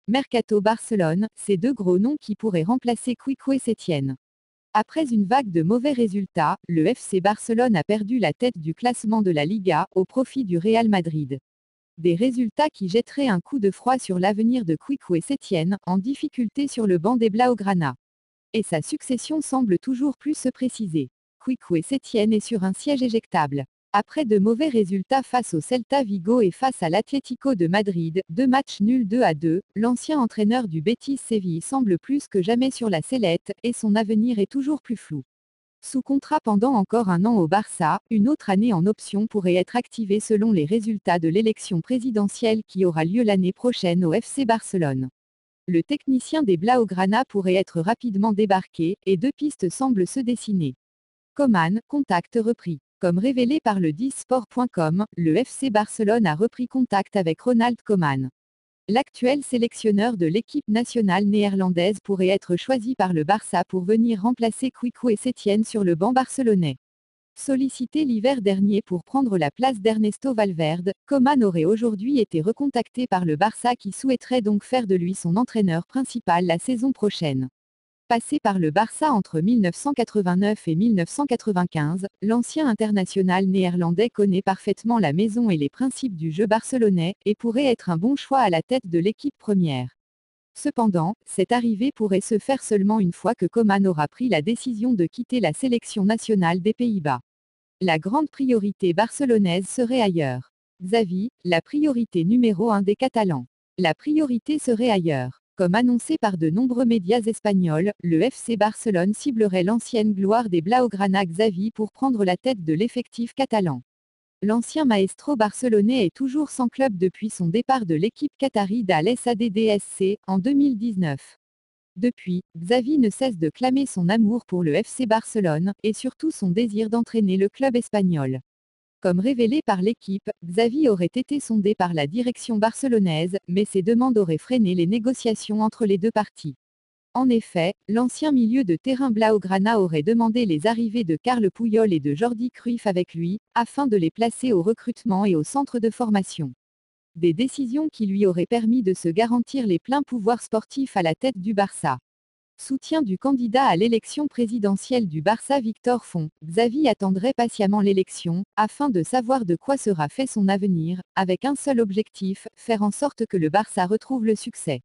Mercato Barcelone, ces deux gros noms qui pourraient remplacer Quique Setién. Après une vague de mauvais résultats, le FC Barcelone a perdu la tête du classement de la Liga, au profit du Real Madrid. Des résultats qui jetteraient un coup de froid sur l'avenir de Quique Setién, en difficulté sur le banc des Blaugrana. Et sa succession semble toujours plus se préciser. Quique Setién est sur un siège éjectable. Après de mauvais résultats face au Celta Vigo et face à l'Atlético de Madrid, 2 matchs nuls 2-2, l'ancien entraîneur du Betis Séville semble plus que jamais sur la sellette, et son avenir est toujours plus flou. Sous contrat pendant encore un an au Barça, une autre année en option pourrait être activée selon les résultats de l'élection présidentielle qui aura lieu l'année prochaine au FC Barcelone. Le technicien des Blaugrana pourrait être rapidement débarqué, et deux pistes semblent se dessiner. Koeman, contact repris. Comme révélé par le 10sport.com, le FC Barcelone a repris contact avec Ronald Koeman. L'actuel sélectionneur de l'équipe nationale néerlandaise pourrait être choisi par le Barça pour venir remplacer Quique Setién sur le banc barcelonais. Sollicité l'hiver dernier pour prendre la place d'Ernesto Valverde, Koeman aurait aujourd'hui été recontacté par le Barça qui souhaiterait donc faire de lui son entraîneur principal la saison prochaine. Passé par le Barça entre 1989 et 1995, l'ancien international néerlandais connaît parfaitement la maison et les principes du jeu barcelonais, et pourrait être un bon choix à la tête de l'équipe première. Cependant, cette arrivée pourrait se faire seulement une fois que Koeman aura pris la décision de quitter la sélection nationale des Pays-Bas. La grande priorité barcelonaise serait ailleurs. Xavi, la priorité numéro 1 des Catalans. La priorité serait ailleurs. Comme annoncé par de nombreux médias espagnols, le FC Barcelone ciblerait l'ancienne gloire des Blaugrana Xavi pour prendre la tête de l'effectif catalan. L'ancien maestro barcelonais est toujours sans club depuis son départ de l'équipe qatari d'Al Sadd en 2019. Depuis, Xavi ne cesse de clamer son amour pour le FC Barcelone, et surtout son désir d'entraîner le club espagnol. Comme révélé par l'équipe, Xavi aurait été sondé par la direction barcelonaise, mais ses demandes auraient freiné les négociations entre les deux parties. En effet, l'ancien milieu de terrain Blaugrana aurait demandé les arrivées de Carles Puyol et de Jordi Cruyff avec lui, afin de les placer au recrutement et au centre de formation. Des décisions qui lui auraient permis de se garantir les pleins pouvoirs sportifs à la tête du Barça. Soutien du candidat à l'élection présidentielle du Barça Victor Font, Xavi attendrait patiemment l'élection, afin de savoir de quoi sera fait son avenir, avec un seul objectif, faire en sorte que le Barça retrouve le succès.